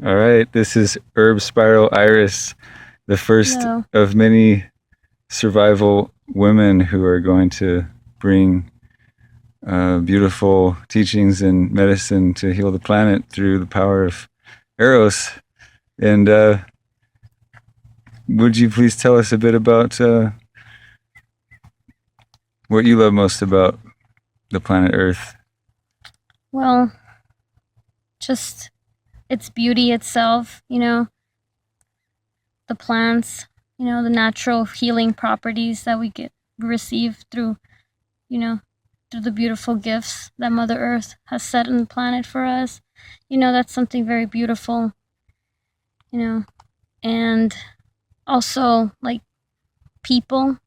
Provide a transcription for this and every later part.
All right, this is Herb Spiral Iris, the first No. of many survival women who are going to bring beautiful teachings and medicine to heal the planet through the power of Eros. And would you please tell us a bit about what you love most about the planet Earth? Well, just its beauty itself, the plants, the natural healing properties that we receive you know, through the beautiful gifts that Mother Earth has set on the planet for us. That's something very beautiful, you know, and also like people,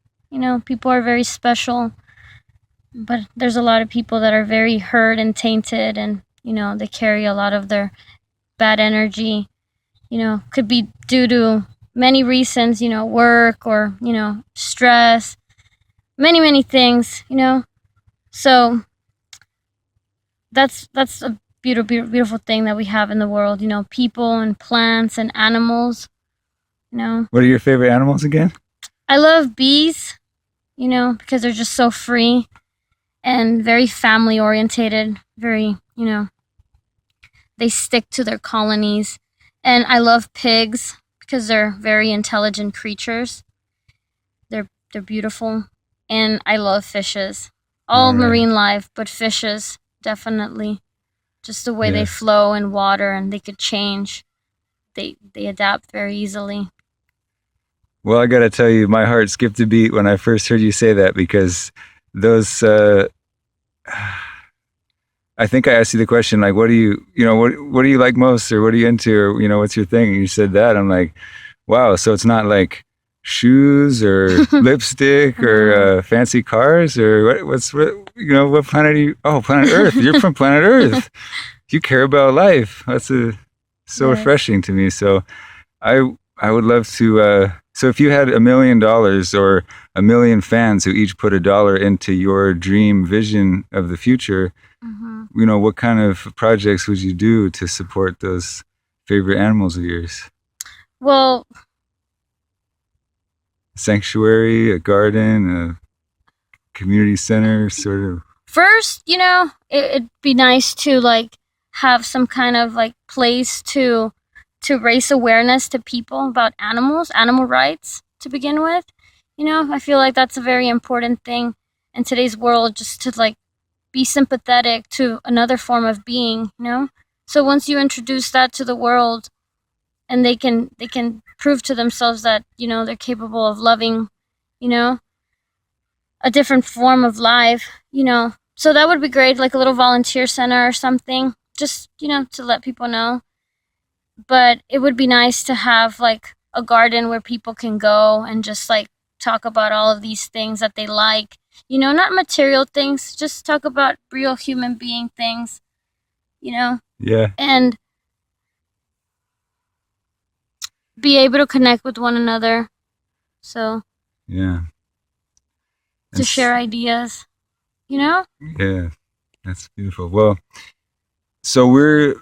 people are very special, but there's a lot of people that are very hurt and tainted and, they carry a lot of their bad energy, could be due to many reasons, work or, stress, many things, So that's a beautiful thing that we have in the world, people and plants and animals, you know. What are your favorite animals again? I love bees, because they're just so free and very family orientated, very, they stick to their colonies. And I love pigs because they're very intelligent creatures. They're beautiful. And I love fishes. All All right. marine life, but fishes definitely. Just the way they Yes. flow in water and they could change. They adapt very easily. Well, I got to tell you, my heart skipped a beat when I first heard you say that because those I think I asked you the question like, what do what do you like most, or what are you into, or what's your thing? And you said that. I'm like, wow. So it's not like shoes or lipstick or No. fancy cars or what planet are you? Oh, planet Earth. You're from planet Earth. You care about life. So Yes. refreshing to me. So I would love to. So if you had $1 million or a million fans who each put $1 into your dream vision of the future, Hmm. what kind of projects would you do to support those favorite animals of yours? Well, A sanctuary, a garden, a community center, sort of. first, it'd be nice to like have some kind of like place to raise awareness to people about animals, animal rights to begin with. I feel like that's a very important thing in today's world, just to like be sympathetic to another form of being, So once you introduce that to the world and they can prove to themselves that, they're capable of loving, you know, a different form of life, So that would be great, like a little volunteer center or something, just, to let people know. But it would be nice to have like a garden where people can go and just like talk about all of these things that they like, not material things, just talk about real human being things, you know, Yeah, and be able to connect with one another. So yeah, to that's share ideas, you know? yeah, that's beautiful. Well, so we're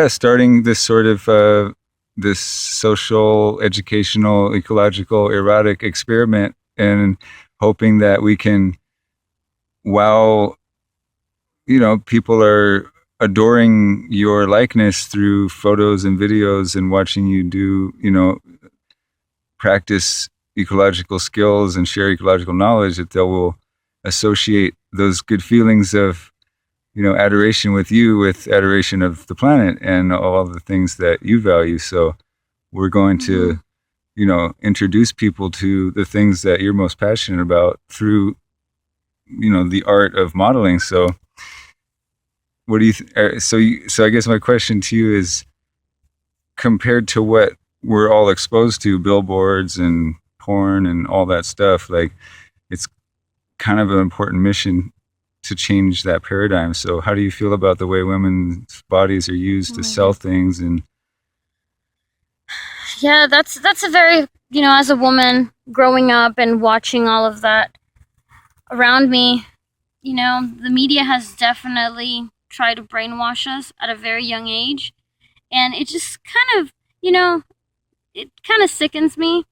starting this sort of this social, educational, ecological, erotic experiment, and hoping that we can, while people are adoring your likeness through photos and videos and watching you do, practice ecological skills and share ecological knowledge, that they will associate those good feelings of adoration with you with adoration of the planet and all the things that you value. So we're going Mm-hmm. to introduce people to the things that you're most passionate about through the art of modeling. So what do you so I guess my question to you is, compared to what we're all exposed to, billboards and porn and all that stuff, like, it's kind of an important mission to change that paradigm. So how do you feel about the way women's bodies are used Oh to my sell god. things? And Yeah, that's a very, as a woman growing up and watching all of that around me, the media has definitely tried to brainwash us at a very young age. and it just kind of, you know, it kind of sickens me,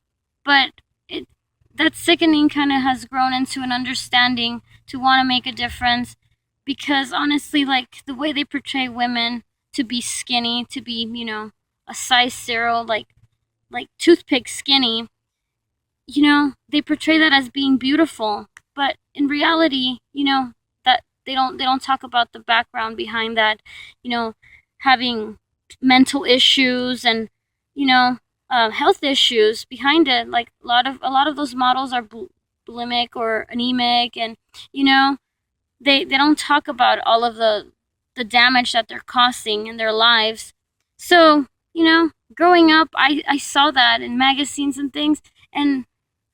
but it that sickening kind of has grown into an understanding to want to make a difference, because honestly, like the way they portray women to be skinny, to be, a size 0, like toothpick skinny, they portray that as being beautiful, but in reality, that they don't talk about the background behind that, having mental issues and, health issues behind it. Like a lot of those models are bulimic or anemic, and they don't talk about all of the damage that they're causing in their lives. So, growing up, I saw that in magazines and things, and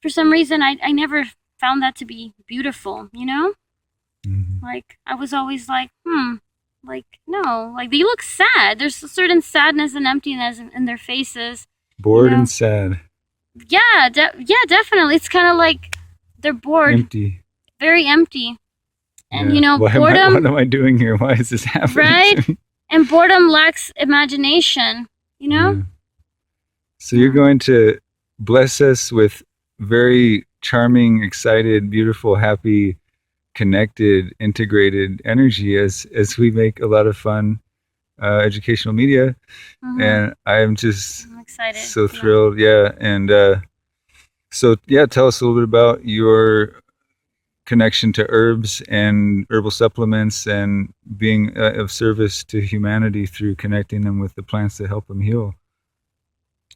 for some reason, I never found that to be beautiful, Mhm. Like, I was always like, like, no, like, they look sad. There's a certain sadness and emptiness in their faces. Bored know? and sad, Yeah, yeah, definitely. It's kind of like they're bored, empty. very empty. And, Yeah. What boredom, am I doing here? Why is this happening right? to me? And boredom lacks imagination, Yeah. So you're going to bless us with very charming, excited, beautiful, happy, connected, integrated energy as we make a lot of fun educational media. Mhm. And I'm just I'm excited. so thrilled. Yeah. And so, yeah, tell us a little bit about your connection to herbs and herbal supplements and being of service to humanity through connecting them with the plants that help them heal.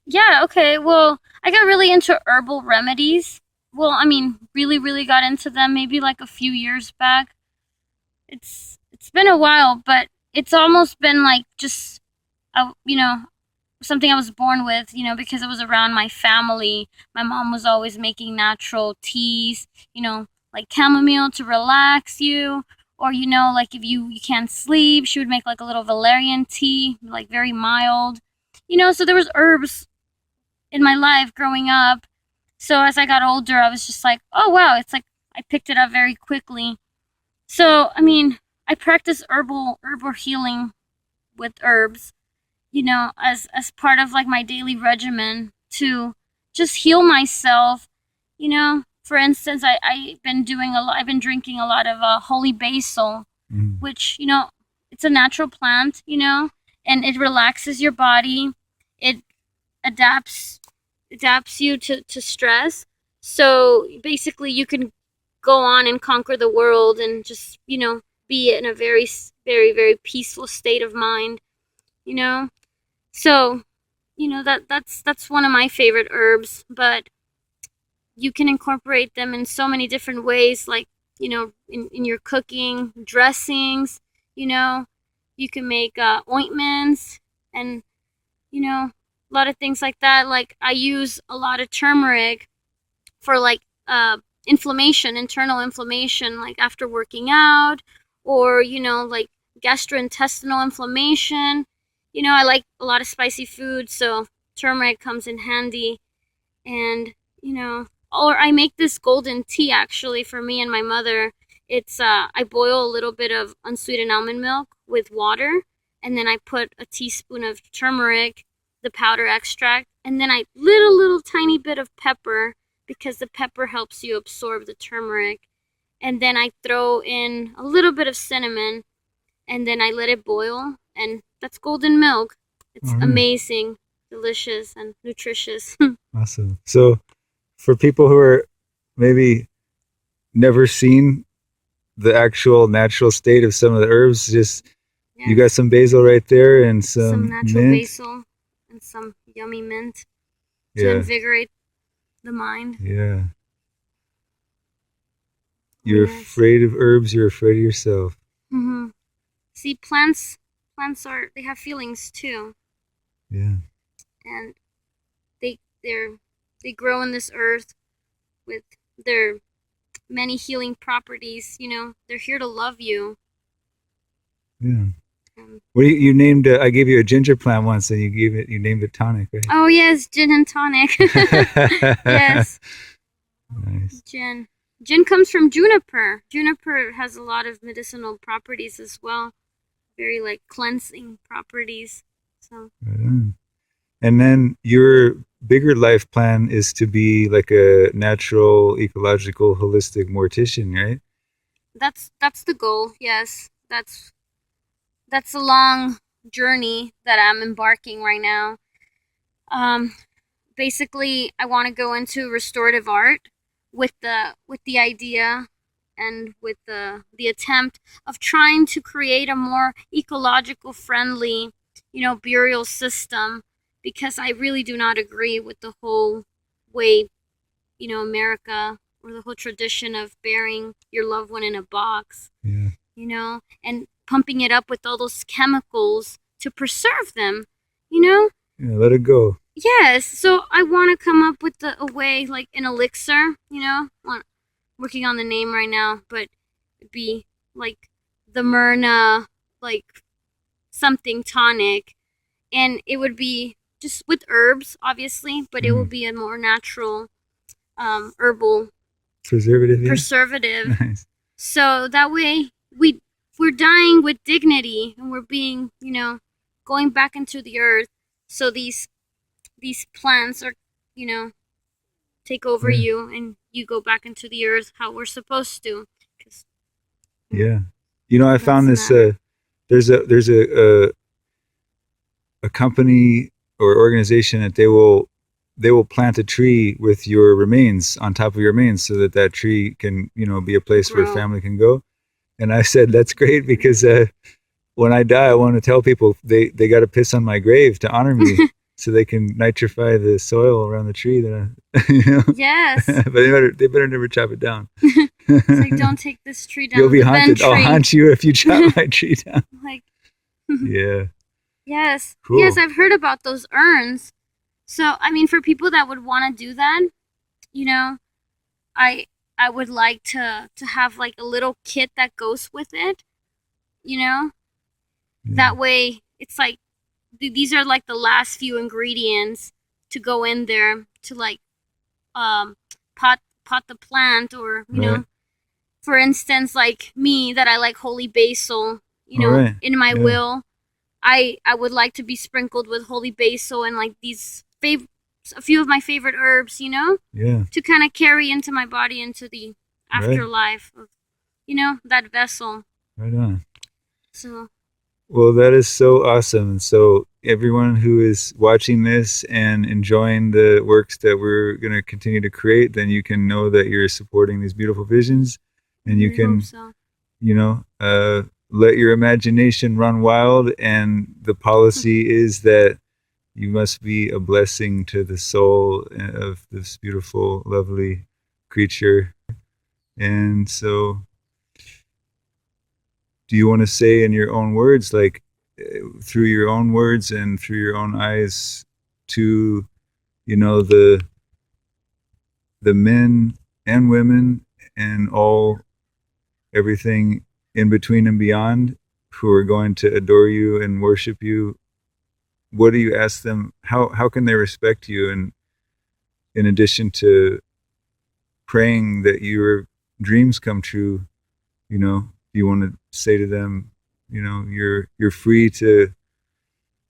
Yeah, okay. Well, I got really into herbal remedies. Well, I mean, really, really got into them maybe like a few years back. It's been a while, but it's almost been like just something I was born with, because it was around my family. My mom was always making natural teas, like chamomile to relax you, or like if you can't sleep, she would make like a little valerian tea, like very mild. So there was herbs in my life growing up. So as I got older, I was just like, oh wow, it's like I picked it up very quickly. So I mean, I practice herbal healing with herbs, as part of like my daily regimen to just heal myself. For instance, I've been drinking a lot of holy basil, Mm. which it's a natural plant, and it relaxes your body. It adapts you to stress. So basically, you can go on and conquer the world and just be in a very very very peaceful state of mind. You know, so that's one of my favorite herbs, but you can incorporate them in so many different ways, like in your cooking, dressings. You can make ointments and a lot of things like that. Like I use a lot of turmeric for like inflammation, internal inflammation, like after working out, or like gastrointestinal inflammation. I like a lot of spicy food, so turmeric comes in handy. And or I make this golden tea actually for me and my mother. It's I boil a little bit of unsweetened almond milk with water, and then I put a teaspoon of turmeric, the powder extract, and then I little tiny bit of pepper, because the pepper helps you absorb the turmeric. And then I throw in a little bit of cinnamon, and then I let it boil, and that's golden milk. It's amazing, delicious, and nutritious. Awesome. So, for people who are maybe never seen the actual natural state of some of the herbs, just you got some basil right there and some natural mint. basil and some yummy mint to invigorate the mind. Yeah. You're afraid of herbs, you're afraid of yourself. Mm-hmm. See, plants they have feelings too. Yeah. And they grow in this earth with their many healing properties. They're here to love you. Yeah. Well, you named I gave you a ginger plant once, and you named it tonic, right? Oh yes, gin and tonic. Yes. Nice. Gin comes from juniper. Juniper has a lot of medicinal properties as well. Very like cleansing properties. So Right on. And then your bigger life plan is to be like a natural, ecological, holistic mortician, right? that's the goal. Yes, that's a long journey that I'm embarking right now. Um, Basically, I want to go into restorative art with the idea and with the attempt of trying to create a more ecological friendly, burial system, because I really do not agree with the whole way, America, or the whole tradition of burying your loved one in a box, Yeah. and pumping it up with all those chemicals to preserve them, you know? Yeah, let it go. Yes, so I want to come up with a way, like an elixir, working on the name right now, but it'd be like the Myrna, like something tonic, and it would be just with herbs, obviously, but it will Mm. be a more natural, herbal Preservative, yeah. preservative. Nice. So that way we're dying with dignity, and we're being, going back into the earth. So these plants are, you know, take over Yeah. you, and you go back into the earth how we're supposed to. 'Cause Yeah. You know, I that's found the this. matter. There's a company or organization that they will plant a tree with your remains on top of your remains, so that that tree can be a place where Grow. family can go. And I said that's great, because when I die, I want to tell people they got to piss on my grave to honor me, so they can nitrify the soil around the tree. That Yes. but they better never chop it down. It's like, don't take this tree down. You'll be the haunted. I'll tree. haunt you if you chop my tree down. Like, Yeah. yes. Cool. Yes, I've heard about those urns. So, I mean, for people that would want to do that, you know, I I would like to have like a little kit that goes with it, you know? Yeah. That way it's like these are like the last few ingredients to go in there to like um pot the plant, or Right. for instance, like me, that I like holy basil, All right. in my Yeah. will, I would like to be sprinkled with holy basil and like a few of my favorite herbs, Yeah. to kind of carry into my body into the Right. afterlife of, that vessel. Right on. So Well, that is so awesome. And so, everyone who is watching this and enjoying the works that we're going to continue to create, then you can know that you're supporting these beautiful visions, and you I can, hope so. let your imagination run wild. And the policy is that you must be a blessing to the soul of this beautiful, lovely creature. And so, do you want to say in your own words, like through your own words and through your own eyes, to the men and women and everything in between and beyond, who are going to adore you and worship you? What do you ask them? How can they respect you? And in addition to praying that your dreams come true, you want to say to them, you're free to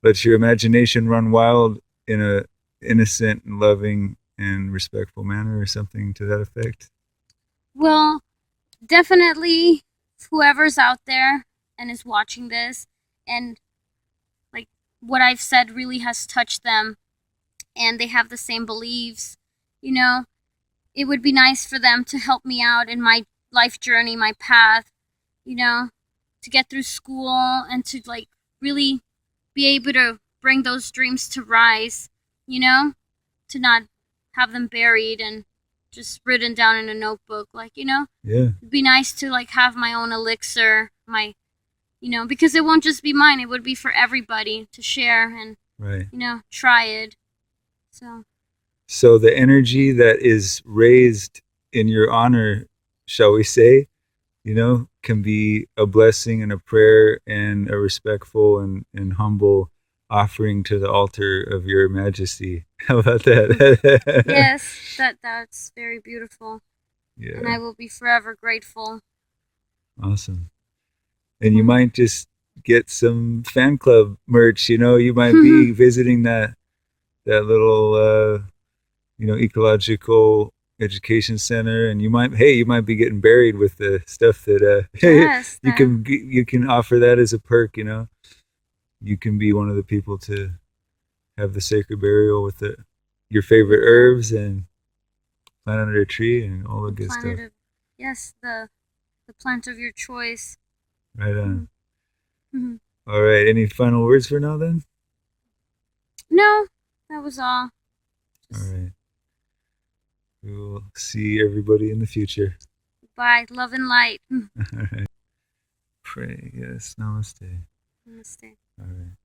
let your imagination run wild in a innocent and loving and respectful manner, or something to that effect. Well, definitely, whoever's out there and is watching this, and like what I've said really has touched them, and they have the same beliefs, it would be nice for them to help me out in my life journey, my path, to get through school and to like really be able to bring those dreams to rise, to not have them buried and just written down in a notebook, like, Yeah. it'd be nice to like have my own elixir, because it won't just be mine, it would be for everybody to share and, Right. try it. So the energy that is raised in your honor, shall we say, can be a blessing and a prayer and a respectful and humble offering to the altar of your majesty. How about that? Yes, that's very beautiful. Yeah. And I will be forever grateful. Awesome. And you might just get some fan club merch. You might be visiting that little ecological education center, and you might be getting buried with the stuff that Yes. you can offer that as a perk. You can be one of the people to have the sacred burial with your favorite herbs and plant under a tree and all the good stuff. Yes, the plant of your choice. Right on. Mm-hmm. All right. Any final words for now, then? No, that was all. All right. We will see everybody in the future. Bye. Love and light. All right. Pray. Yes. Namaste. Namaste. All right.